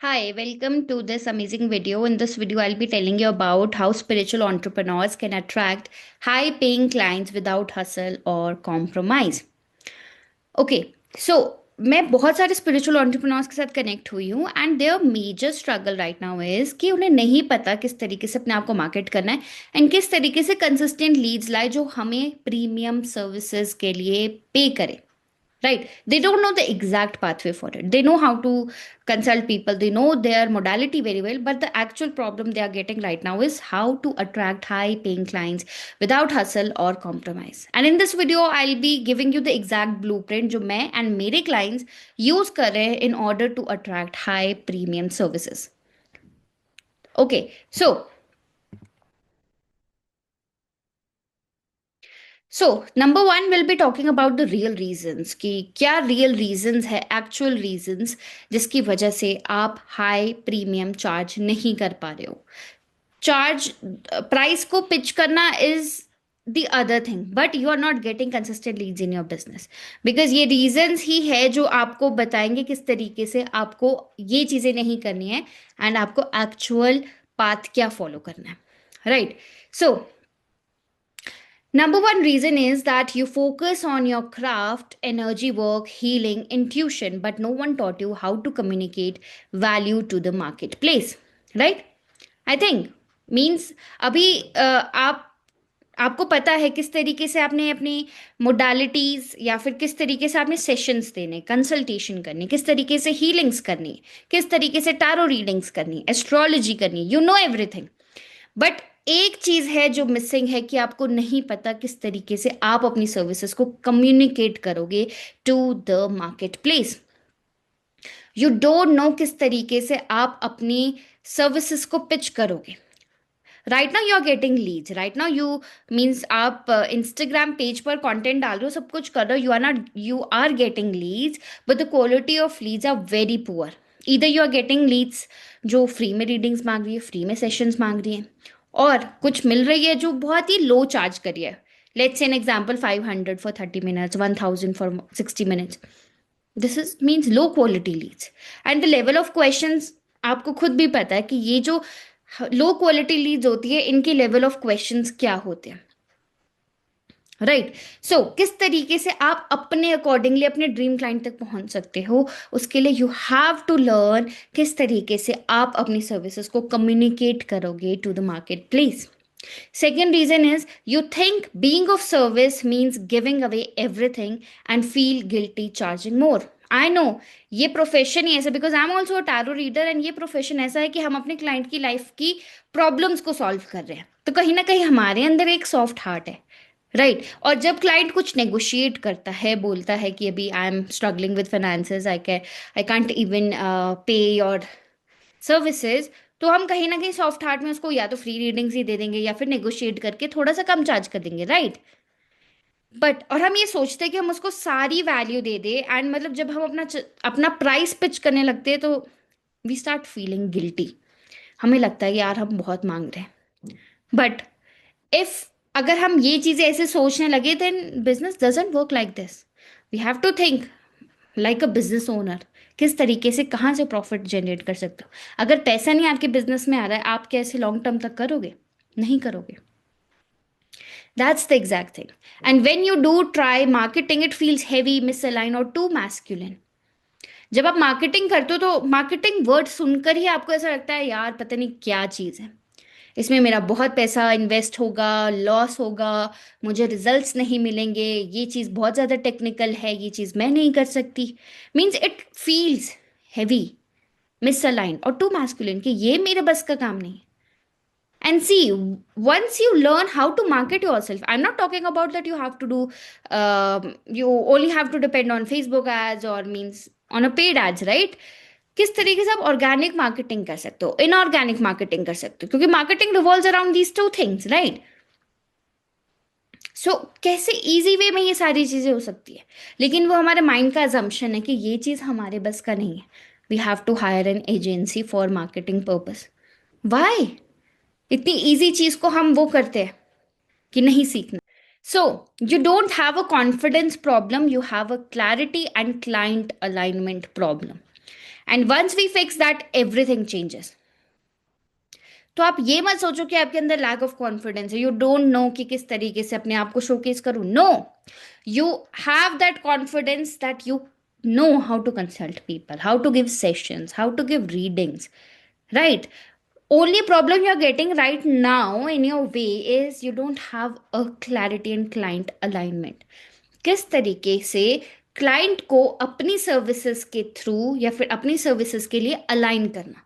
Hi, welcome to this amazing video. In this video, I'll be telling you about how spiritual entrepreneurs can attract high paying clients without hustle or compromise. Okay so मैं बहुत सारे spiritual entrepreneurs के साथ connect हुई हूँ and there major struggle right now is कि उन्हें नहीं पता किस तरीके से अपने आप को मार्केट करना है एंड किस तरीके से कंसिस्टेंट लीड्स लाए जो हमें प्रीमियम सर्विसेज के लिए पे करे. Right, they don't know the exact pathway for it. They know how to consult people, they know their modality very well, but the actual problem they are getting right now is how to attract high paying clients without hustle or compromise. And in this video I'll be giving you the exact blueprint जो मैं and मेरे clients use कर रहे हैं in order to attract high premium services. Okay, so number one we'll be talking about the real reasons कि क्या real reasons है actual reasons जिसकी वजह से आप high premium charge नहीं कर पा रहे हो. चार्ज प्राइस को पिच करना is the other thing, but you are not getting consistent leads in your business because ये reasons ही है जो आपको बताएंगे किस तरीके से आपको ये चीज़ें नहीं करनी है and आपको actual path क्या follow करना है. Right, so number one reason is that you focus on your craft, energy work, healing, intuition, but no one taught you how to communicate value to the marketplace. Right? I think means अभी आप आपको पता है किस तरीके से आपने अपनी मोडालिटीज या फिर किस तरीके से आपने सेशंस देने, कंसल्टेशन करनी, किस तरीके से हीलिंग्स करनी, किस तरीके से टैरो रीडिंग्स करनी, एस्ट्रोलॉजी करनी. यू नो एवरीथिंग, बट एक चीज है जो मिसिंग है कि आपको नहीं पता किस तरीके से आप अपनी सर्विसेज को कम्युनिकेट करोगे to the market place. You don't know किस तरीके से आप अपनी सर्विसेज को पिच करोगे. Right now you are getting leads, right now you means आप इंस्टाग्राम पेज पर कंटेंट डाल रहे हो, सब कुछ कर रहे हो, you are getting leads but the quality of leads are very poor. इधर यू आर गेटिंग लीड्स जो फ्री में रीडिंग्स मांग रही है, फ्री में सेशंस मांग रही है, और कुछ मिल रही है जो बहुत ही लो चार्ज करी है. Let's say an example 500 for 30 minutes, 1000 for 60 minutes. This is means low quality Leeds and the level of questions आपको खुद भी पता है कि ये जो लो क्वालिटी लीड्स होती है इनके लेवल ऑफ क्वेश्चंस क्या होते हैं. राइट, सो किस तरीके से आप अपने अकॉर्डिंगली अपने ड्रीम क्लाइंट तक पहुंच सकते हो, उसके लिए यू हैव टू लर्न किस तरीके से आप अपनी सर्विसेज को कम्युनिकेट करोगे to the market place. Second reason is you think being of service means giving away everything and feel guilty charging more. I know ये प्रोफेशन ही ऐसा, because I am also a tarot reader, and ये profession ऐसा है कि हम अपने client की life की प्रॉब्लम्स को सॉल्व कर रहे हैं, तो कहीं ना कहीं हमारे अंदर एक सॉफ्ट हार्ट है. राइट, और जब क्लाइंट कुछ नेगोशिएट करता है, बोलता है कि अभी I am struggling with finances, I can't even पे योर सर्विसेज, तो हम कहीं ना कहीं सॉफ्ट हार्ट में उसको या तो फ्री रीडिंग्स ही दे देंगे या फिर नेगोशिएट करके थोड़ा सा कम चार्ज कर देंगे. राइट, बट और हम ये सोचते हैं कि हम उसको सारी वैल्यू दे दे, एंड मतलब जब हम अपना प्राइस पिच करने लगते हैं तो वी स्टार्ट फीलिंग गिल्टी. हमें लगता है कि यार हम बहुत मांग रहे हैं. बट इफ अगर हम ये चीज़ें ऐसे सोचने लगे then business doesn't work like this. We have to think like a business owner, किस तरीके से कहाँ से प्रॉफिट जनरेट कर सकते हो. अगर पैसा नहीं आपके बिजनेस में आ रहा है, आप कैसे लॉन्ग टर्म तक करोगे? नहीं करोगे. That's the exact thing. And when you do try marketing it feels heavy, misalign और टू मैस्कुलिन. जब आप मार्केटिंग करते हो तो मार्केटिंग वर्ड सुनकर ही आपको ऐसा लगता है यार पता नहीं क्या चीज़ है, इसमें मेरा बहुत पैसा इन्वेस्ट होगा, लॉस होगा, मुझे रिजल्ट्स नहीं मिलेंगे, ये चीज़ बहुत ज़्यादा टेक्निकल है, ये चीज़ मैं नहीं कर सकती. Means it feels heavy, misalign और टू मैस्कुलिन कि ये मेरे बस का काम नहीं. And see, once you learn how to market yourself, I'm not talking about that you have to do, you only have to depend on Facebook ads or means on a paid ads, right? किस तरीके से आप organic marketing कर सकते हो, inorganic marketing कर सकते हो, क्योंकि marketing revolves around these two things, right? So कैसे इजी वे में ये सारी चीजें हो सकती है, लेकिन वो हमारे माइंड का अजम्पशन है कि ये चीज हमारे बस का नहीं है. We have to hire an agency for marketing purpose. Why? इतनी इजी चीज को हम वो करते हैं कि नहीं सीखना. So you don't have a confidence problem, you have a clarity and client alignment problem. And once we fix that everything changes. तो आप ये मत सोचो कि आपके अंदर लैक ऑफ कॉन्फिडेंस है, यू डोंट नो कि किस तरीके से अपने आप को शोकेस करूं. No, you have that confidence that you know how to consult people, how to give sessions, how to give readings, right? Only problem you're getting right now in your way is you don't have a clarity in client alignment. किस तरीके से client को अपनी services के through या फिर अपनी services के लिए अलाइन करना,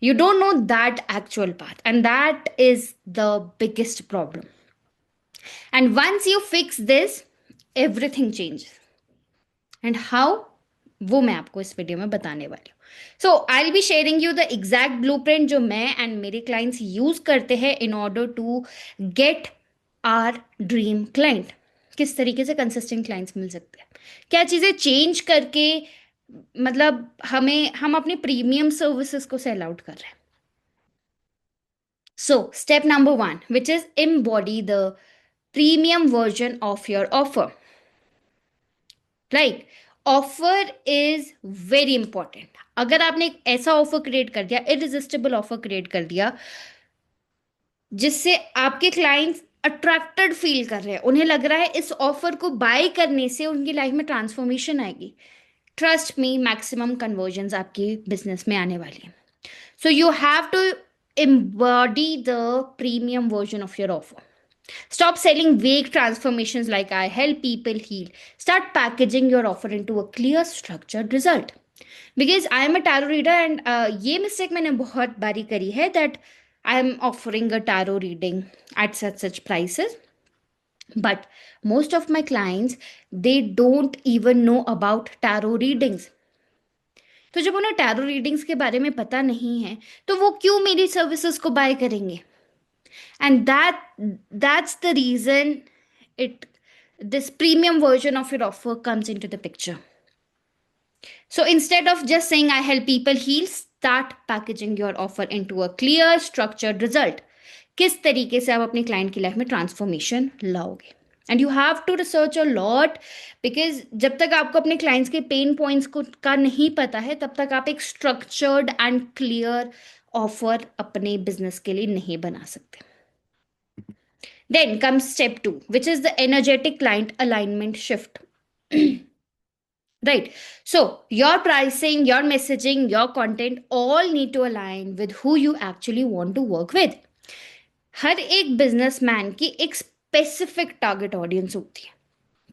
you don't know that actual path, and that is the biggest problem. And once you fix this, everything changes. And how, वो मैं आपको इस वीडियो में बताने वाली हूँ. So I will be sharing you the exact blueprint जो मैं एंड मेरे क्लाइंट्स यूज करते हैं in order to get our dream client. किस तरीके से कंसिस्टेंट क्लाइंट्स मिल सकते हैं, क्या चीज़ें चेंज करके मतलब हम अपने प्रीमियम सर्विसेज को सेल आउट कर रहे हैं. So step number one, which is embody the premium version of your offer. Right, offer is very important. अगर आपने एक ऐसा ऑफर क्रिएट कर दिया, इरिजिस्टिबल ऑफर क्रिएट कर दिया जिससे आपके क्लाइंट्स अट्रैक्टेड फील कर रहे हैं, उन्हें लग रहा है इस ऑफर को बाय करने से उनकी लाइफ में ट्रांसफॉर्मेशन आएगी, ट्रस्ट मी मैक्सिमम कन्वर्जन आपकी बिजनेस में आने वाली है. So you have to embody the premium version of your offer. Stop selling vague transformations like I help people heal. Start packaging your offer into a clear, structured result. Because I am a tarot reader and ये mistake मैंने बहुत बारी करी है that I am offering a tarot reading at such prices. But most of my clients, they don't even know about tarot readings. तो जब उन्हें tarot readings के बारे में पता नहीं है तो वो क्यों मेरी सर्विसेज को बाय करेंगे. And that's the reason it this premium version of your offer comes into the picture. So instead of just saying I help people heal, start packaging your offer into a clear structured result. किस तरीके से आप अपने client की life में transformation लाओगे. And you have to research a lot, because जब तक आपको अपने क्लाइंट्स के पेन पॉइंट्स को का नहीं पता है तब तक आप एक स्ट्रक्चर्ड एंड क्लियर ऑफर अपने बिजनेस के लिए नहीं बना सकते. Then comes step two, which is the energetic client alignment shift. Right. So your pricing, your messaging, your content all need to align with who you actually want to work with. हर एक businessman की एक specific target audience होती है.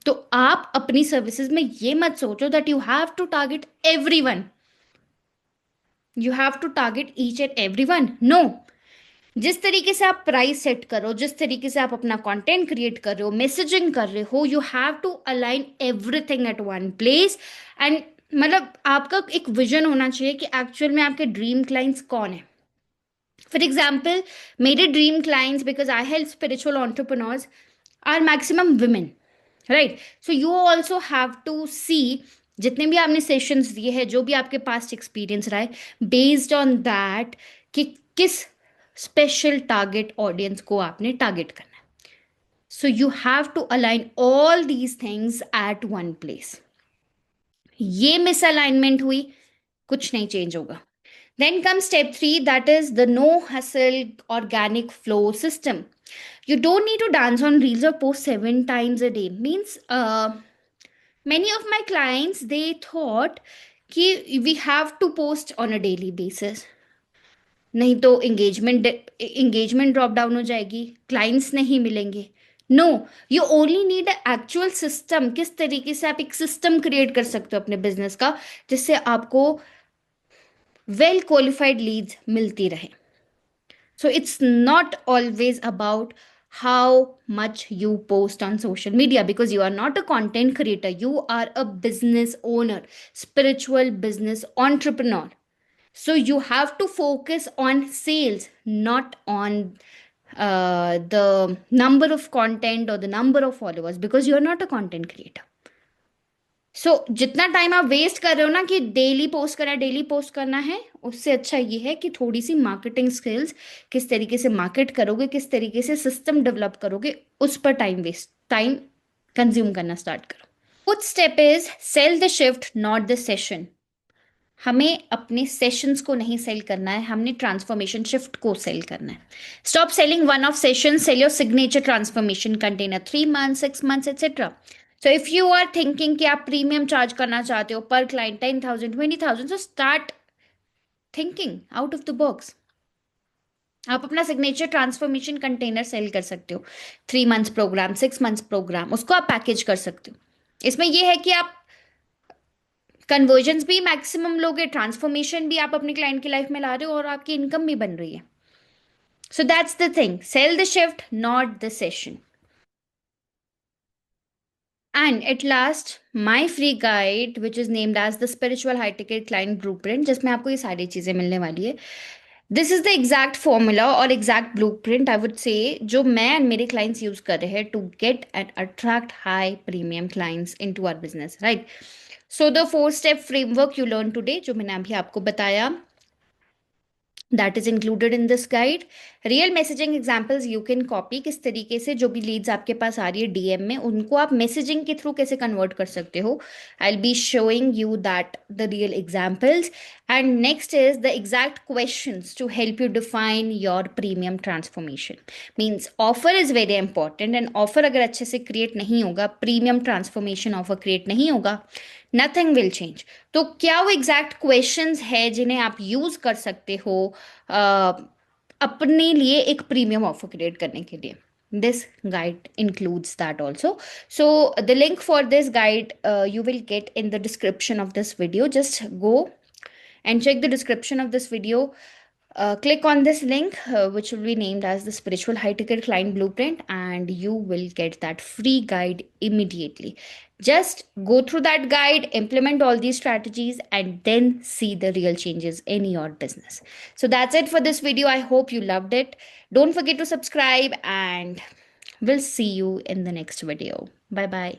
तो आप अपनी services में ये मत सोचो that you have to target everyone, you have to target each and everyone. No, जिस तरीके से आप प्राइस सेट करो, जिस तरीके से आप अपना कंटेंट क्रिएट कर रहे हो, मैसेजिंग कर रहे हो, you have to align everything at one place. And मतलब आपका एक विजन होना चाहिए कि एक्चुअल में आपके ड्रीम क्लाइंट्स कौन है. फॉर एग्जाम्पल, मेरे dream clients, because I help spiritual entrepreneurs, are maximum women. Right, so you also have to see जितने भी आपने सेशंस दिए हैं, जो भी आपके पास एक्सपीरियंस रहा है, बेस्ड ऑन दैट कि किस स्पेशल टारगेट ऑडियंस को आपने टारगेट करना है. So you have to align all these things at one place. ये मिसअलाइनमेंट हुई, कुछ नहीं चेंज होगा. Then comes step 3, that is the no hustle organic flow system. You don't need to dance on reels or post 7 times a day. Means many of my clients, they thought कि we have to post on a daily basis. नहीं तो engagement drop down हो जाएगी, clients नहीं मिलेंगे. No, you only need actual system. किस तरीके से आप एक सिस्टम क्रिएट कर सकते हो अपने बिजनेस का जिससे आपको वेल क्वालिफाइड लीड्स मिलती रहे. So it's not always about how much you post on social media, because you are not a content creator, you are a business owner, spiritual business entrepreneur. So you have to focus on sales, not on the number of content or the number of followers, because you are not a content creator. सो जितना time आप waste कर रहे हो ना कि daily post करना है, उससे अच्छा ये है कि थोड़ी सी मार्केटिंग स्किल्स, किस तरीके से मार्केट करोगे, किस तरीके से सिस्टम डेवलप करोगे, उस पर टाइम कंज्यूम करना स्टार्ट करो. Fourth step is sell the shift, not the session. हमें अपने सेशंस को नहीं सेल करना है, हमने ट्रांसफॉर्मेशन शिफ्ट को सेल करना है. Stop selling one off session, sell your signature transformation container, 3 months, 6 months, etc. So if you are thinking कि आप प्रीमियम चार्ज करना चाहते हो पर client 10,000, 20,000, so start thinking out of the box. आप अपना सिग्नेचर ट्रांसफॉर्मेशन कंटेनर सेल कर सकते हो. 3 months प्रोग्राम, 6 months प्रोग्राम, उसको आप पैकेज कर सकते हो. इसमें यह है कि आप कन्वर्जन्स भी मैक्सिमम लोगे, ट्रांसफॉर्मेशन भी आप अपने क्लाइंट की लाइफ में ला रहे हो और आपकी इनकम भी बन रही है. So that's the thing, sell the shift not the session. And at last, my free guide, which is named as the Spiritual High Ticket Client Blueprint, जिसमें आपको ये सारी चीज़ें मिलने वाली है. This is the exact formula और exact blueprint, I would say, जो मैं एंड मेरे क्लाइंट्स यूज कर रहे हैं to get and attract high premium clients in to our business, right. So the 4 step framework you learn today, जो मैंने अभी आपको बताया, that is included in this guide. Real messaging examples you can copy, किस तरीके से जो भी लीड्स आपके पास आ रही है डीएम में, उनको आप मैसेजिंग के थ्रू कैसे कन्वर्ट कर सकते हो. I will be showing you that the real examples. And next is the exact questions to help you define your premium transformation. Means offer is very important, and offer अगर अच्छे से create नहीं होगा, premium transformation offer create नहीं होगा, nothing will change. तो क्या वो एग्जैक्ट क्वेश्चंस है जिन्हें आप यूज कर सकते हो अपने लिए एक प्रीमियम ऑफर क्रिएट करने के लिए. This guide includes that also. So the link for this guide you will get in the description of this video. Just go and check the description of this video. Click on this link, which will be named as the Spiritual High Ticket Client Blueprint, and you will get that free guide immediately. Just go through that guide, implement all these strategies, and then see the real changes in your business. So that's it for this video. I hope you loved it. Don't forget to subscribe, and we'll see you in the next video. Bye bye.